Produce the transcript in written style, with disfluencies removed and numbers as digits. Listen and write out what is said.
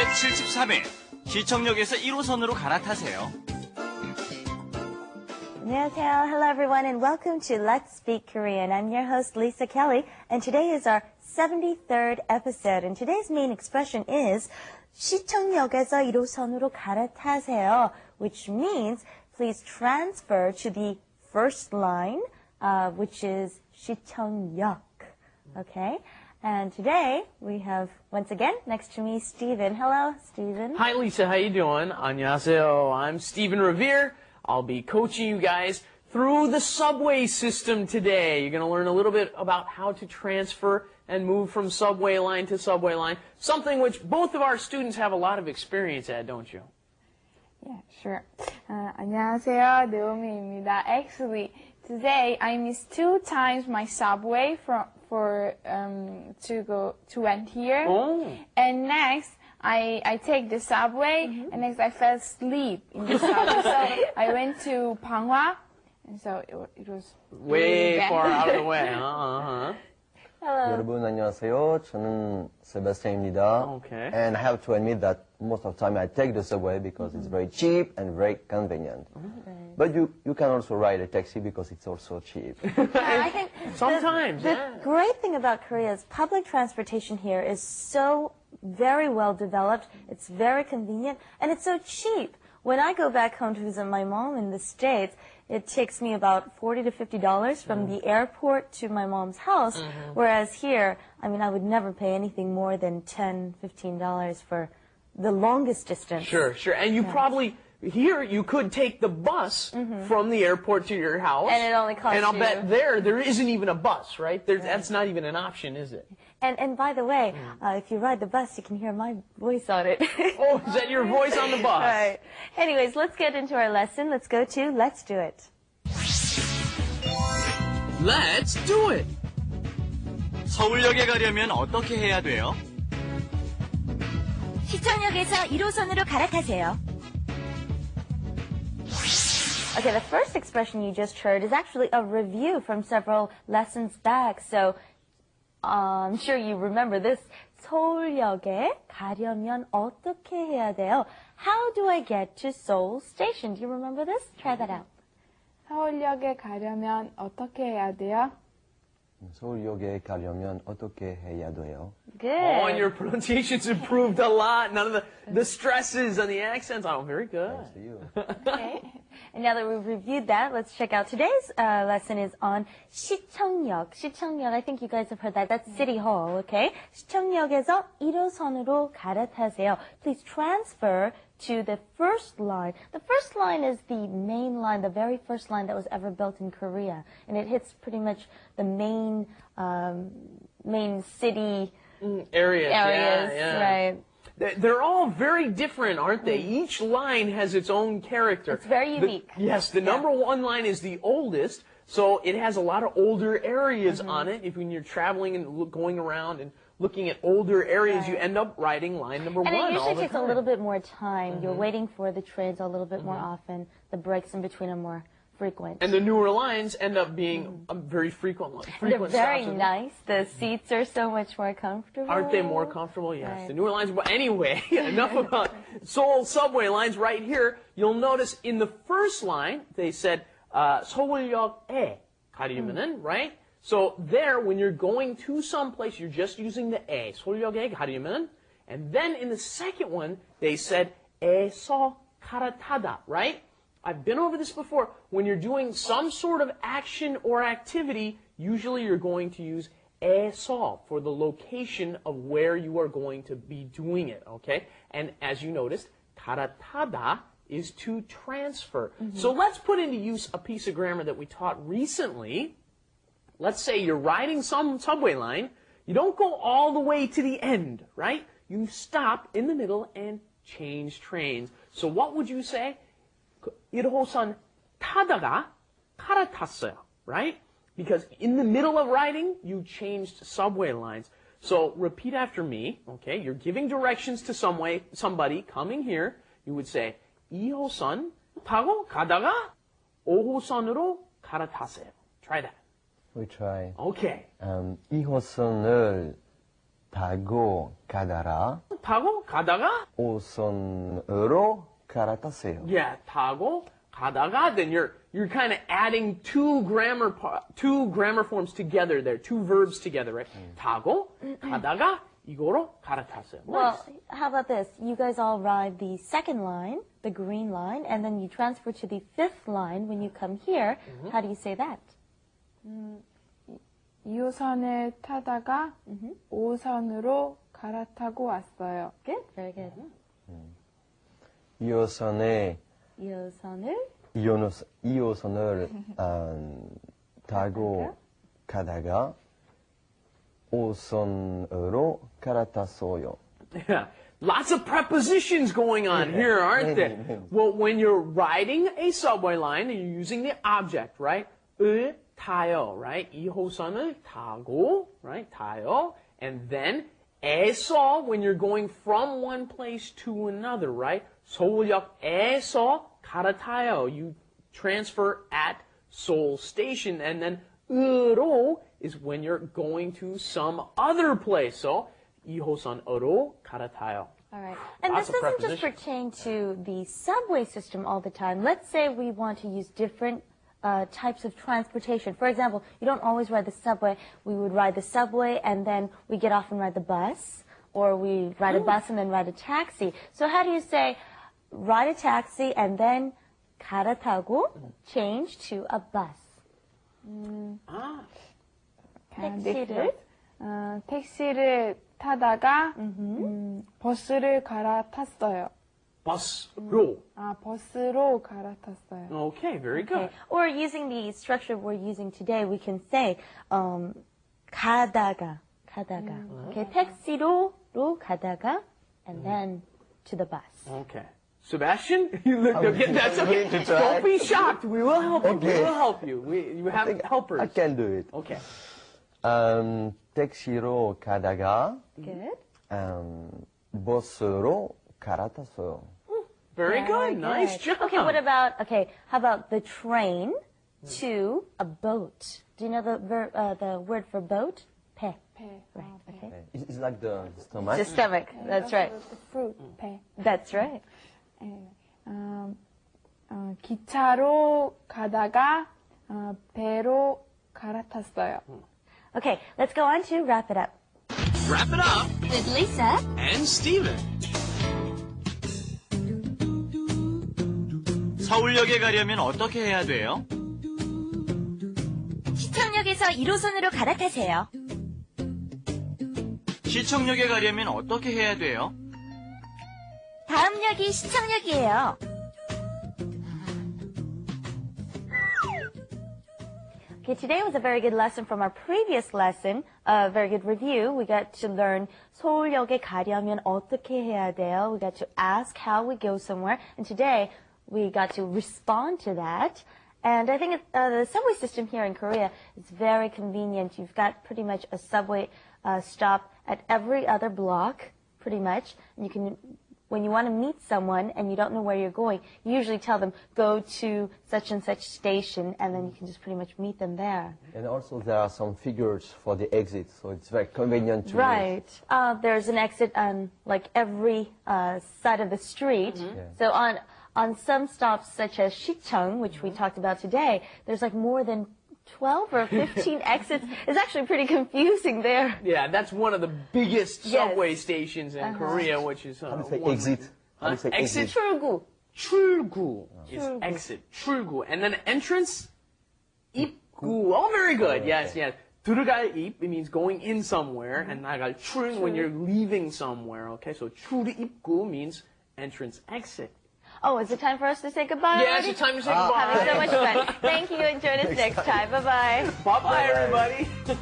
제73회 시청역에서 1호선으로 갈아타세요. 안녕하세요. Hello everyone and welcome to Let's Speak Korean. I'm your host Lisa Kelly and today is our 73rd episode and today's main expression is 시청역에서 1호선으로 갈아타세요, which means please transfer to the first line, which is 시청역. Okay? And today we have, once again, next to me, Stephen. Hello, Stephen. Hi, Lisa. How you doing? 안녕하세요. I'm Stephen Revere. I'll be coaching you guys through the subway system today. You're going to learn a little bit about how to transfer and move from subway line to subway line, something which both of our students have a lot of experience at, don't you? Yeah, sure. 안녕하세요, 노미입니다. Actually, today I missed 2 times my subway to went here. Oh. And next, I take the subway, and next I fell asleep in the subway. So I went to Panghwa, and so it was Way really far bad. out of the way. Uh-huh. Hello. 여러분 안녕하세요. 저는 Sebastian입니다. Okay. And I have to admit that most of the time I take the subway because it's very cheap and very convenient. But you can also ride a taxi because it's also cheap. I think Sometimes, the yeah. great thing about Korea is public transportation here is so very well developed, it's very convenient, and it's so cheap. When I go back home to visit my mom in the States, it takes me about $40 to $50 from the airport to my mom's house, whereas here, I mean, I would never pay anything more than $10, $15 for the longest distance. Sure, sure. And you probably, here, you could take the bus from the airport to your house. And it only costs And I'll you- bet there isn't even a bus, right? That's not even an option, is it? And by the way, if you ride the bus, you can hear my voice on it. Oh, is that your voice on the bus? Right. Anyways, let's get into our lesson. Let's go to Let's Do It. Let's do it! 서울역에 가려면 어떻게 해야 돼요? 시청역에서 1호선으로 갈아타세요. Okay, the first expression you just heard is actually a review from several lessons back. So I'm sure you remember this. 서울역에 가려면 어떻게 해야 돼요? How do I get to Seoul Station? Do you remember this? Try that out. 서울역에 가려면 어떻게 해야 돼요? 서울역에 가려면 어떻게 해야 돼요? Good. Oh, and your pronunciation's improved a lot. None of the stresses and the accents. Oh, very good. Thanks to you. Okay. And now that we've reviewed that, let's check out today's lesson is on 시청역. 시청역, I think you guys have heard that. That's City Hall, okay? 시청역에서 1호선으로 갈아타세요. Please transfer to the first line. The first line is the main line, the very first line that was ever built in Korea. And it hits pretty much the main city Areas. areas, Yeah, yeah. right? They're all very different, aren't they? Each line has its own character. It's very unique. Yes, the number 1 line is the oldest, so it has a lot of older areas on it. If when you're traveling and going around and looking at older areas, you end up writing line number 1 And it all usually the takes time. a little bit more time. You're waiting for the trains a little bit more often. The breaks in between are more frequent. And the newer lines end up being a very frequent They're frequent very stops. nice. The seats are so much more comfortable. Aren't they more comfortable? Yes. Right. The newer lines. But anyway, enough about Seoul subway lines. Right here, you'll notice in the first line, they said, 서울역에 가려면은, right? So there, when you're going to some place, you're just using the 에. 서울역에 가려면. And then in the second one, they said, 에서 갈아타다, right? I've been over this before. When you're doing some sort of action or activity, usually you're going to use 에서 for the location of where you are going to be doing it, okay? And as you noticed, 갈아타다 is to transfer. So let's put into use a piece of grammar that we taught recently. Let's say you're riding some subway line. You don't go all the way to the end, right? You stop in the middle and change trains. So what would you say? 1호선 타다가 갈아탔어요, right? Because in the middle of riding, you changed subway lines. So repeat after me, okay? You're giving directions to somebody coming here. You would say 2호선 타고 가다가 5호선으로 갈아탔어요. Try that. We try. Okay. 2호선을 타고 가다가 타고 가다가 5선으로 갈아타세요. yeah, 타고 가다가 then you're kind of adding two grammar forms together there, two verbs together, right? 타고 가다가 이거로 갈아탔어요. Well, how about this? You guys all ride the second line, the green line, and then you transfer to the fifth line when you come here. How do you say that? 2호선을 타다가 5호선으로 갈아타고 왔어요. Good, very good. 2호선에 2호선을 2호선을 타고 가다가 5선으로 갈아탔어요. Yeah. Lots of prepositions going on here, aren't there? Well, when you're riding a subway line and you're using the object, right? 을 타요, right? 2호선을 타고, right? 타요. And then 에서, when you're going from one place to another, right? 서울역에서 갈아타요. You transfer at Seoul Station. And then 으로 is when you're going to some other place. So 2호선으로 갈아타요. All right. And Lots this of doesn't just pertain to the subway system all the time. Let's say we want to use different types of transportation. For example, you don't always ride the subway. We would ride the subway and then we get off and ride the bus. Or we ride a bus and then ride a taxi. So how do you say ride a taxi and then 갈아타고 change to a bus? 택시를 택시를 타다가 버스를 갈아탔어요. 버스로. 버스로 갈아탔어요. Okay, very good. Okay. Or using the structure we're using today, we can say 가다가. Okay, 택시로 가다가 and then to the bus. Okay. Sebastian, you look okay. That's okay. to try. Don't be shocked. We will help you. We Okay. will help you. You have helpers. I can do it. Okay. 택시로 가다가 Good. 버스로 갈아탔어요. Very good. Nice job. Okay, how about the train to a boat? Do you know the word for boat? 배. 배. Right, okay. It's like the stomach. The stomach, that's right. The fruit, 배. That's right. 기차로 가다가 배로 갈아탔어요. Okay, let's go on to wrap it up. Wrap it up With Lisa. and Steven. 서울역에 가려면 어떻게 해야 돼요? 시청역에서 1호선으로 갈아타세요. 시청역에 가려면 어떻게 해야 돼요? 다음 역이 시청역이에요. Okay, today was a very good lesson from our previous lesson, a very good review. We got to learn 서울역에 가려면 어떻게 해야 돼요. We got to ask how we go somewhere. And today, we got to respond to that. And I think the subway system here in Korea is very convenient. You've got pretty much a subway stop at every other block, pretty much. And you can, when you want to meet someone and you don't know where you're going, you usually tell them, go to such and such station, and then you can just pretty much meet them there. And also there are some figures for the exit, so it's very convenient to use. Right. There's an exit on like every side of the street. Yeah. So on some stops such as Sicheong, which we talked about today, there's like more than 12 or 15 exits. It's actually pretty confusing there. Yeah, that's one of the biggest Yes. subway stations in Korea, which is How do you say one- exit? How do you say Exit. exit? 출구. 출구 is exit. 출구. And then entrance, 입구. Oh, very good. Yes, yes. 들어갈 입, it means going in somewhere, and 나갈 출 when you're leaving somewhere. Okay, so 출입구 means entrance, exit. Oh, is it time for us to say goodbye Yes, already? it's time to say Having so goodbye. much fun. Thank you. Enjoy us next time. Bye-bye. Bye-bye, everybody.